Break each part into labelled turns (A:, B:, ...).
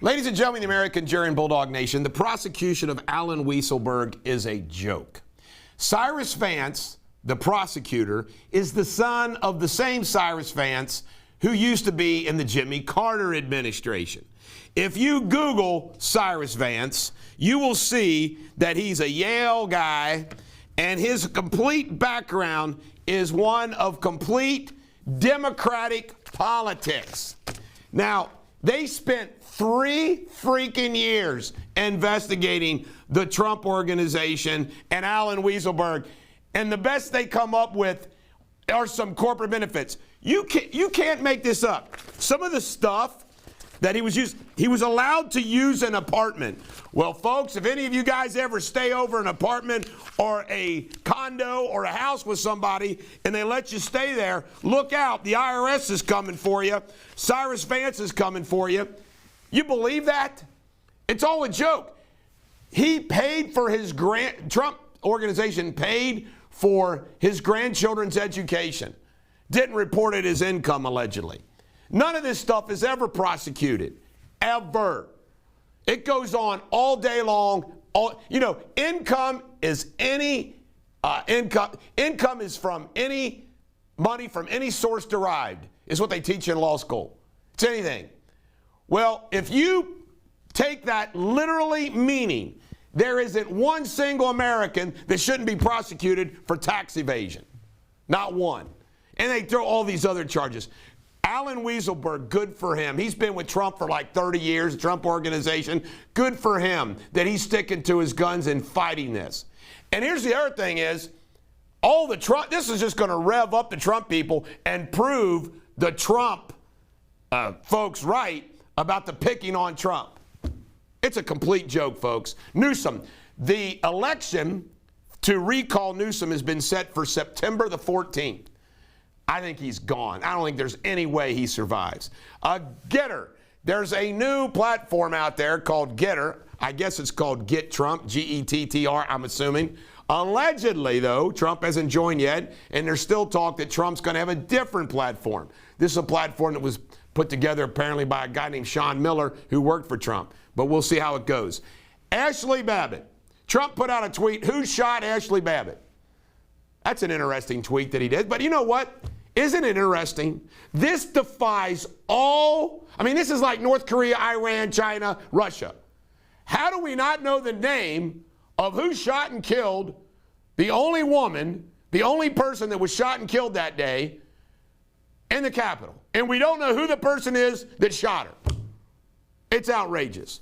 A: Ladies and gentlemen, the American jury and Bulldog Nation, the prosecution of Alan Weisselberg is a joke. Cyrus Vance, the prosecutor, is the son of the same Cyrus Vance who used to be in the Jimmy Carter administration. If you Google Cyrus Vance, you will see that he's a Yale guy, and his complete background is one of complete Democratic politics. Now, they spent 3 freaking years investigating the Trump organization and Alan Weisselberg, and the best they come up with are some corporate benefits. You can't make this up. Some of the stuff that he was allowed to use an apartment. Well, folks, if any of you guys ever stay over an apartment or a condo or a house with somebody and they let you stay there, look out. The IRS is coming for you. Cyrus Vance is coming for you. You believe that? It's all a joke. He paid for his Trump organization paid for his grandchildren's education. Didn't report it as income, allegedly. None of this stuff is ever prosecuted, ever. It goes on all day long. Income is any income. Income is from any money from any source derived, is what they teach in law school. It's anything. Well, if you take that literally, meaning there isn't one single American that shouldn't be prosecuted for tax evasion. Not one. And they throw all these other charges. Alan Weisselberg, good for him. He's been with Trump for like 30 years, the Trump organization. Good for him that he's sticking to his guns and fighting this. And here's the other thing is, this is just going to rev up the Trump people and prove the Trump folks right about the picking on Trump. It's a complete joke, folks. Newsom, the election to recall Newsom has been set for September the 14th. I think he's gone. I don't think there's any way he survives. Gettr. There's a new platform out there called Gettr. I guess it's called Get Trump, Gettr, I'm assuming. Allegedly, though, Trump hasn't joined yet, and there's still talk that Trump's going to have a different platform. This is a platform that was put together apparently by a guy named Sean Miller who worked for Trump. But we'll see how it goes. Ashli Babbitt. Trump put out a tweet, who shot Ashli Babbitt? That's an interesting tweet that he did. But you know what? Isn't it interesting? This defies this is like North Korea, Iran, China, Russia. How do we not know the name of who shot and killed the only woman, the only person that was shot and killed that day in the Capitol? And we don't know who the person is that shot her. It's outrageous.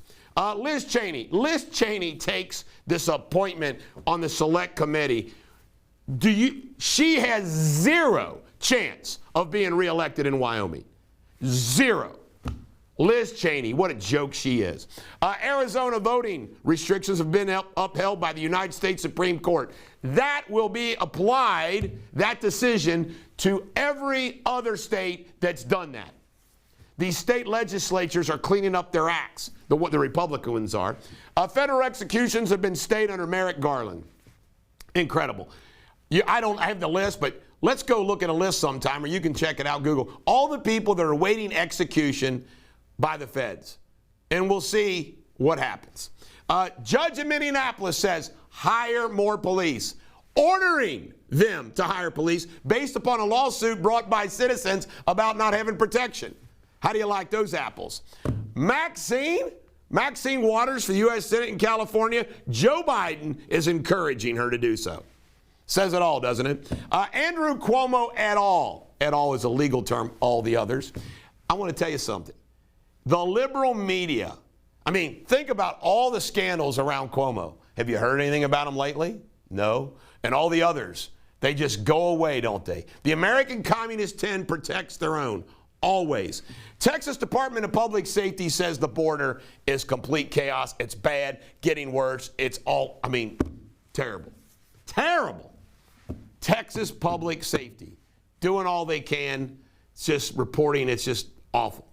A: Liz Cheney. Liz Cheney takes this appointment on the select committee. She has zero chance of being reelected in Wyoming. Zero. Liz Cheney, what a joke she is. Arizona voting restrictions have been upheld by the United States Supreme Court. That will be applied, that decision, to every other state that's done that. These state legislatures are cleaning up their acts, the Republican ones are. Federal executions have been stayed under Merrick Garland. Incredible. I have the list, but let's go look at a list sometime, or you can check it out, Google. All the people that are awaiting execution by the feds. And we'll see what happens. Judge in Minneapolis says, hire more police, ordering them to hire police based upon a lawsuit brought by citizens about not having protection. How do you like those apples? Maxine Waters for the U.S. Senate in California. Joe Biden is encouraging her to do so. Says it all, doesn't it? Andrew Cuomo et al. Et al. Is a legal term, all the others. I want to tell you something. The liberal media, think about all the scandals around Cuomo. Have you heard anything about him lately? No. And all the others, they just go away, don't they? The American Communist 10 protects their own, always. Texas Department of Public Safety says the border is complete chaos. It's bad, getting worse. It's all, terrible. Terrible. Texas Public Safety, doing all they can, it's just reporting, it's just awful.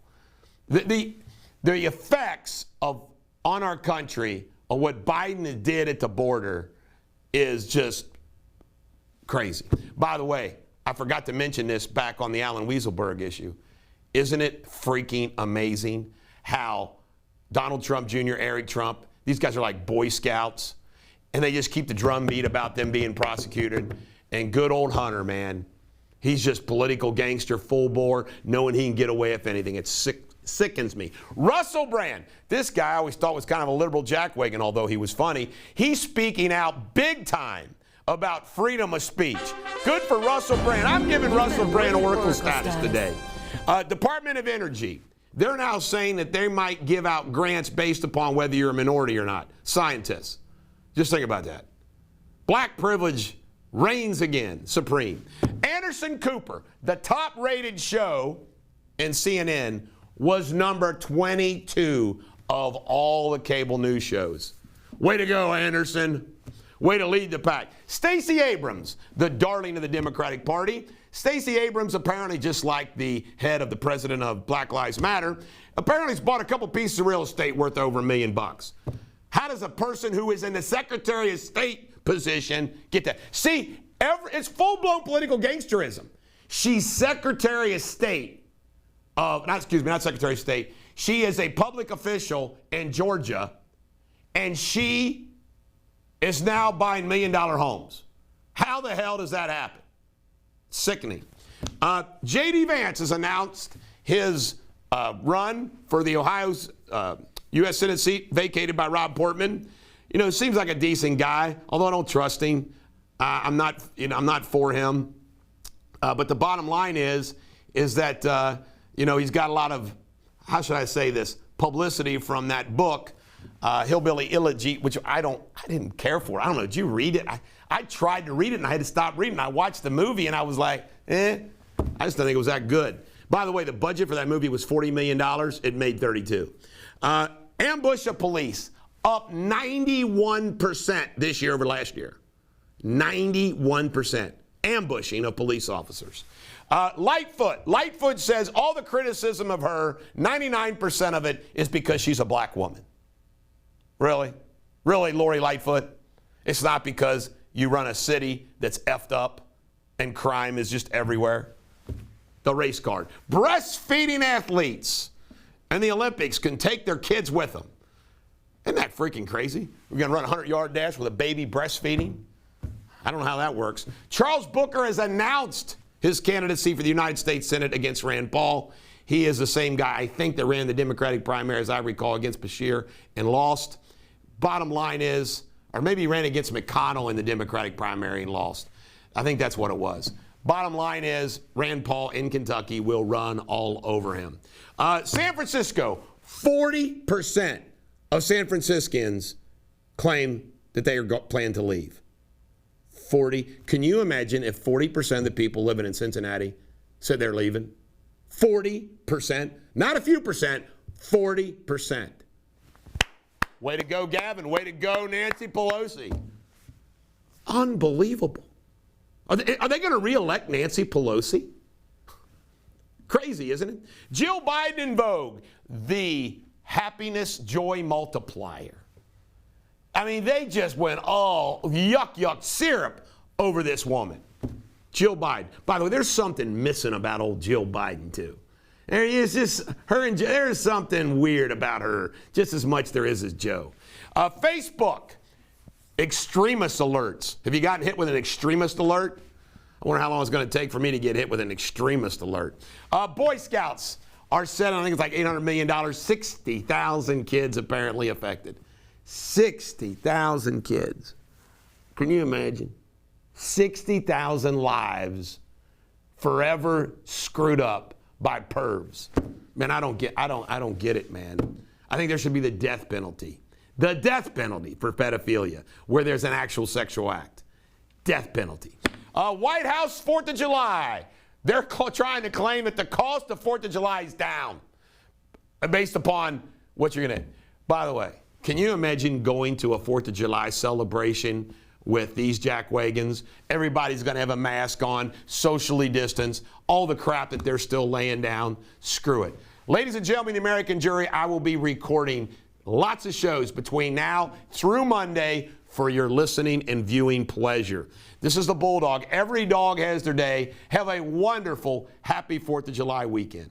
A: The effects on our country of what Biden did at the border is just crazy. By the way, I forgot to mention this back on the Alan Weisselberg issue. Isn't it freaking amazing how Donald Trump Jr., Eric Trump. These guys are like Boy Scouts, and they just keep the drum beat about them being prosecuted. And good old Hunter, man, he's just political gangster, full bore, knowing he can get away with anything. It sickens me. Russell Brand, this guy I always thought was kind of a liberal jackwagon, although he was funny. He's speaking out big time about freedom of speech. Good for Russell Brand. I'm giving Russell Brand Oracle status today. Department of Energy, they're now saying that they might give out grants based upon whether you're a minority or not. Scientists. Just think about that. Black privilege reigns again, supreme. Anderson Cooper, the top-rated show in CNN, was number 22 of all the cable news shows. Way to go, Anderson. Way to lead the pack. Stacey Abrams, the darling of the Democratic Party. Stacey Abrams, apparently just like the head of the president of Black Lives Matter, apparently has bought a couple pieces of real estate worth over $1 million. How does a person who is in the Secretary of State position get that? See, it's full-blown political gangsterism. She's Secretary of State of, not Secretary of State. She is a public official in Georgia, and she is now buying $1 million homes. How the hell does that happen? Sickening. J.D. Vance has announced his run for the Ohio's U.S. Senate seat vacated by Rob Portman. You know, seems like a decent guy, although I don't trust him. I'm not for him. But the bottom line is that he's got a lot of, how should I say this, publicity from that book, Hillbilly Elegy, which I didn't care for. I don't know. Did you read it? I tried to read it and I had to stop reading. I watched the movie and I was like, I just don't think it was that good. By the way, the budget for that movie was $40 million. It made 32. Ambush of police up 91% this year over last year. 91% ambushing of police officers. Lightfoot says all the criticism of her, 99% of it is because she's a black woman. Really? Really, Lori Lightfoot? It's not because you run a city that's effed up and crime is just everywhere? The race card. Breastfeeding athletes and the Olympics can take their kids with them. Isn't that freaking crazy? We're going to run a 100-yard dash with a baby breastfeeding? I don't know how that works. Charles Booker has announced his candidacy for the United States Senate against Rand Paul. He is the same guy, I think, that ran the Democratic primary, as I recall, against Bashir and lost. Bottom line is, or maybe he ran against McConnell in the Democratic primary and lost. I think that's what it was. Bottom line is, Rand Paul in Kentucky will run all over him. San Francisco, 40% of San Franciscans claim that they are planning to leave. 40. Can you imagine if 40% of the people living in Cincinnati said they're leaving? 40%. Not a few percent, 40%. Way to go, Gavin. Way to go, Nancy Pelosi. Unbelievable. Are they going to reelect Nancy Pelosi? Crazy, isn't it? Jill Biden in Vogue, the happiness joy multiplier. I mean, they just went all yuck syrup over this woman. Jill Biden. By the way, there's something missing about old Jill Biden, too. There is just there's something weird about her, just as much there is as Joe. Facebook, extremist alerts. Have you gotten hit with an extremist alert? I wonder how long it's going to take for me to get hit with an extremist alert. Boy Scouts are set on, I think it's like $800 million, 60,000 kids apparently affected. 60,000 kids. Can you imagine? 60,000 lives forever screwed up by pervs. Man, I don't get it, man. I think there should be the death penalty. The death penalty for pedophilia, where there's an actual sexual act. Death penalty. White House, 4th of July. They're trying to claim that the cost of 4th of July is down based upon what you're going to. By the way, can you imagine going to a 4th of July celebration with these jackwagons? Everybody's going to have a mask on, socially distanced, all the crap that they're still laying down. Screw it. Ladies and gentlemen, the American jury, I will be recording lots of shows between now through Monday for your listening and viewing pleasure. This is the Bulldog. Every dog has their day. Have a wonderful, happy 4th of July weekend.